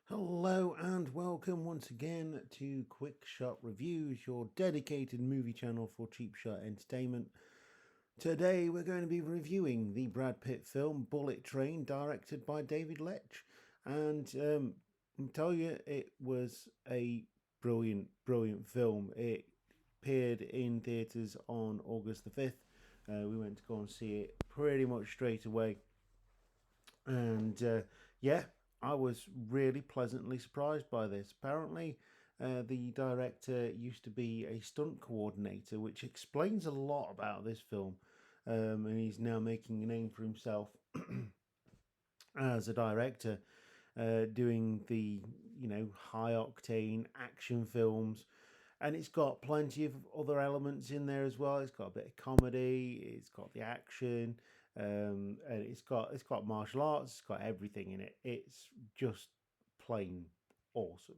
Hello and welcome once again to Quickshot Reviews, your dedicated movie channel for cheap shot entertainment. Today we're going to be reviewing the Brad Pitt film Bullet Train, directed by David Leitch. And I'll tell you, it was a brilliant film. It appeared in theatres on August the 5th. We went to go and see it pretty much straight away. And yeah, I was really pleasantly surprised by this. Apparently, the director used to be a stunt coordinator, which explains a lot about this film. And he's now making a name for himself as a director, doing the high octane action films, and it's got plenty of other elements in there as well. It's got a bit of comedy, it's got the action, and it's got martial arts. It's got everything in it. It's just plain awesome.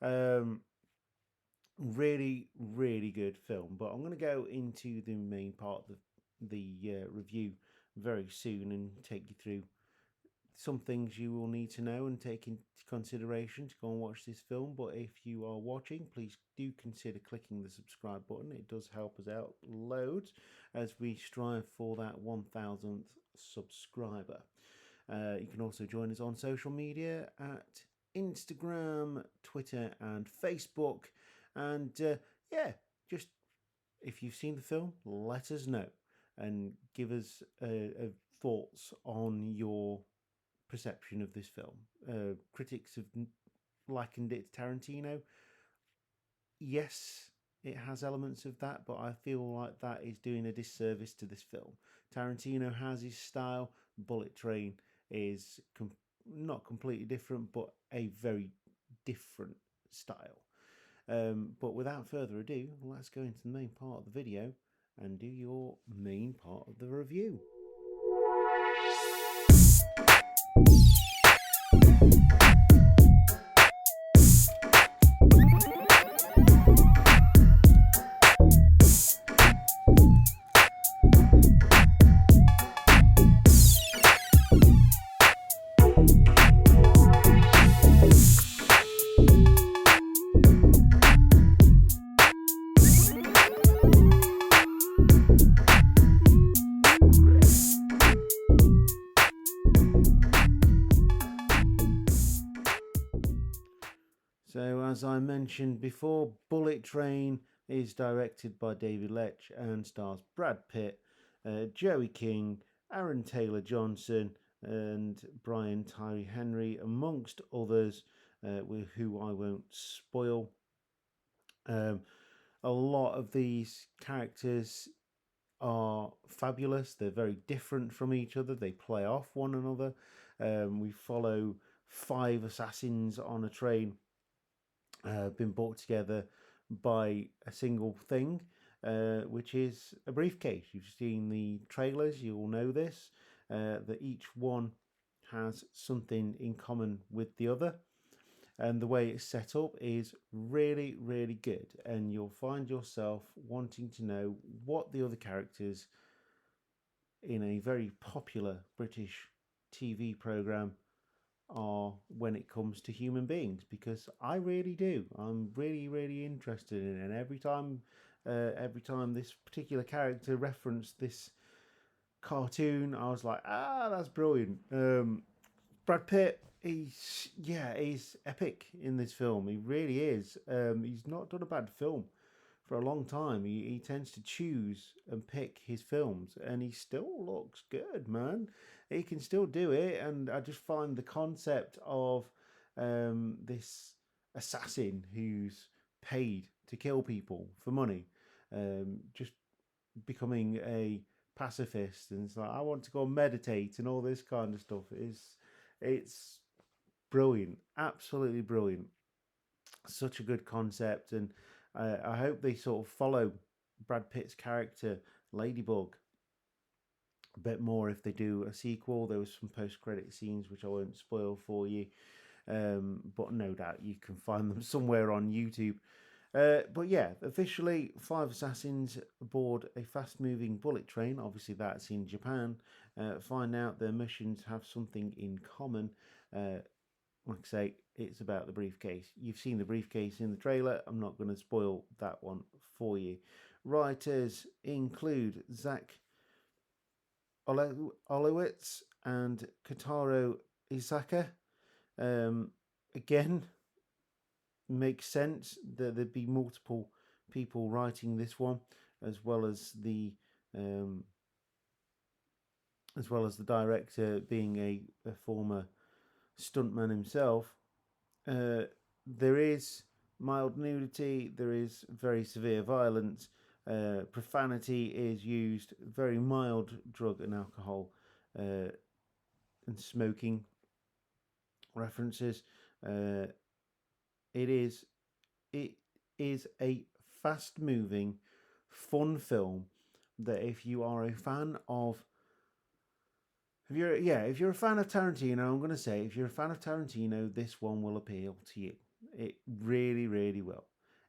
Um, really good film. But I'm going to go into the main part of the review very soon and take you through some things you will need to know and take into consideration to go and watch this film. But if you are watching, please do consider clicking the subscribe button. It does help us out loads as we strive for that 1000th subscriber. You can also join us on social media at Instagram, Twitter, and Facebook. And yeah, just if you've seen the film, let us know and give us thoughts on your perception of this film. Critics have likened it to Tarantino. Yes, it has elements of that, but I feel like that is doing a disservice to this film. Tarantino has his style. Bullet Train is not completely different, but a very different style. But without further ado, let's go into the main part of the video and do your main part of the review. So, as I mentioned before, Bullet Train is directed by David Leitch and stars Brad Pitt, Joey King, Aaron Taylor Johnson, and Brian Tyree Henry, amongst others, who I won't spoil. A lot of these characters are fabulous. They're very different from each other. They play off one another. We follow 5 assassins on a train, been brought together by a single thing, which is a briefcase. You've seen the trailers, you all know this, that each one has something in common with the other. And the way it's set up is really good. And you'll find yourself wanting to know what the other characters in a very popular British TV programme are when it comes to human beings, because I really do. I'm really interested in it. And every time this particular character referenced this cartoon, I was like, that's brilliant. Brad Pitt, he's epic in this film. He really is. He's not done a bad film for a long time. He tends to choose and pick his films, and he still looks good, man. He can still do it, and I just find the concept of this assassin who's paid to kill people for money, just becoming a pacifist, and it's like, I want to go meditate and all this kind of stuff. It's brilliant, absolutely brilliant. Such a good concept, and I hope they sort of follow Brad Pitt's character Ladybug a bit more if they do a sequel. There was some post-credit scenes which I won't spoil for you, but no doubt you can find them somewhere on YouTube. But yeah, officially 5 assassins aboard a fast-moving bullet train. Obviously, that's in Japan. Find out their missions have something in common. Like I argument's sake, it's about the briefcase. You've seen the briefcase in the trailer. I'm not going to spoil that one for you. Writers include Zach Olowitz and Kotaro Isaka. Again, makes sense that there'd be multiple people writing this one, as well as the director being a former stuntman himself. There is mild nudity, there is very severe violence, profanity is used, very mild drug and alcohol and smoking references. It is a fast moving, fun film that if you are a fan of if you're a fan of Tarantino, I'm going to say if you're a fan of Tarantino, this one will appeal to you. It really, really will.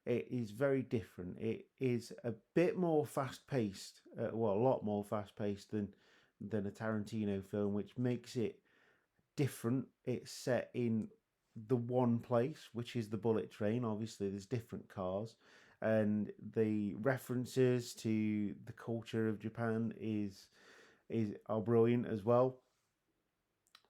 It is very different. It is a bit more fast paced, a lot more fast paced than a Tarantino film, which makes it different. It's set in the one place, which is the bullet train. Obviously, there's different cars, and the references to the culture of Japan are brilliant as well.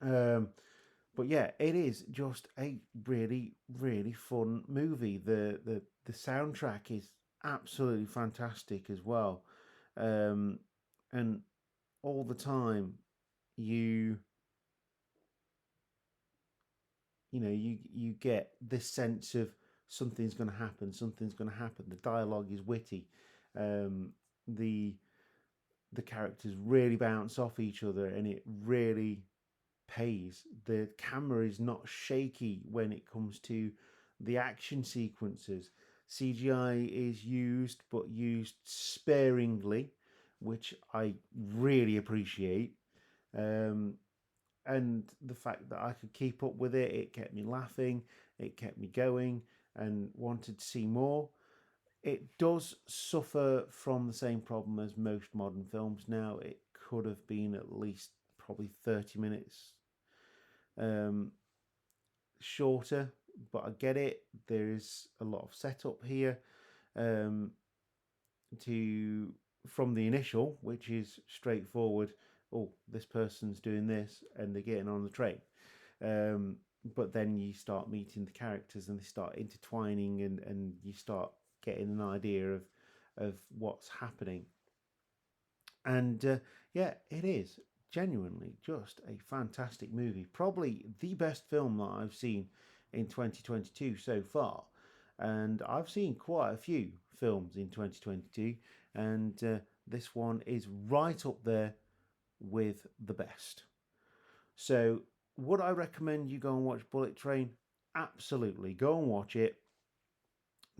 But yeah, it is just a really, really fun movie. The soundtrack is absolutely fantastic as well, and all the time you you get this sense of something's going to happen. Something's going to happen. The dialogue is witty. The characters really bounce off each other, and it really pays. The camera is not shaky when it comes to the action sequences. CGI is used, but used sparingly, which I really appreciate. And the fact that I could keep up with it, it kept me laughing, it kept me going, and wanted to see more. It does suffer from the same problem as most modern films now. It could have been at least probably 30 minutes shorter, but I get it. There's a lot of setup here to from the initial, which is straightforward. Oh, this person's doing this, and they're getting on the train. But then you start meeting the characters, and they start intertwining, and you start getting an idea of what's happening. And yeah, it is genuinely just a fantastic movie. Probably the best film that I've seen in 2022 so far. And I've seen quite a few films in 2022, and this one is right up there with the best. So, would I recommend you go and watch Bullet Train? Absolutely. Go and watch it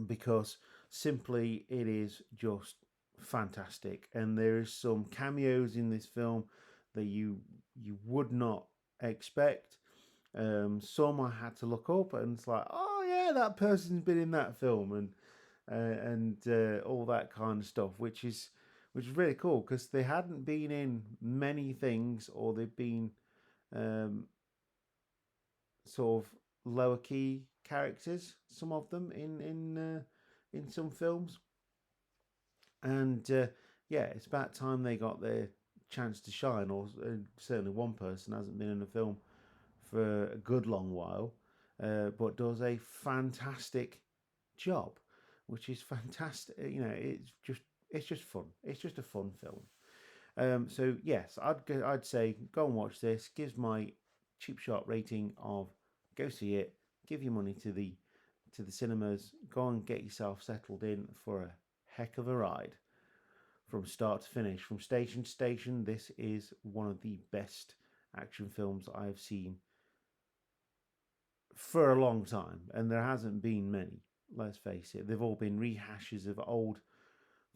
because simply it is just fantastic, and there is some cameos in this film that you would not expect. Some I had to look up, and it's like, oh yeah, that person's been in that film, and all that kind of stuff, which is really cool because they hadn't been in many things, or they've been sort of lower key characters. Some of them in some films, and yeah, it's about time they got their chance to shine. Or certainly one person hasn't been in a film for a good long while, but does a fantastic job, which is fantastic. It's just fun. It's just a fun film. So yes, I'd say go and watch this. Gives my cheap shot rating of go see it. Give your money to the cinemas. Go and get yourself settled in for a heck of a ride from start to finish, from station to station. This is one of the best action films I have seen for a long time, and there hasn't been many. Let's face it, they've all been rehashes of old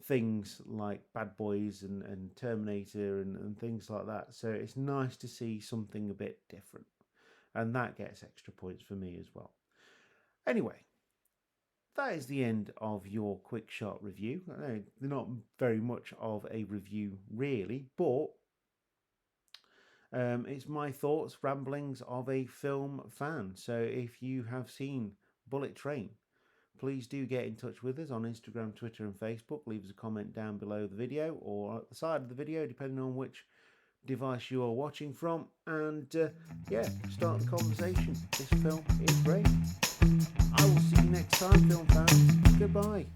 things like Bad Boys and Terminator and things like that. So it's nice to see something a bit different, and that gets extra points for me as well. Anyway, that is the end of your quick shot review. They're not very much of a review really, but It's my thoughts, ramblings of a film fan. So if you have seen Bullet Train, please do get in touch with us on Instagram, Twitter and Facebook. Leave us a comment down below the video or at the side of the video, depending on which device you are watching from. And yeah, start the conversation. This film is great. I will see you next time, film fans. Goodbye.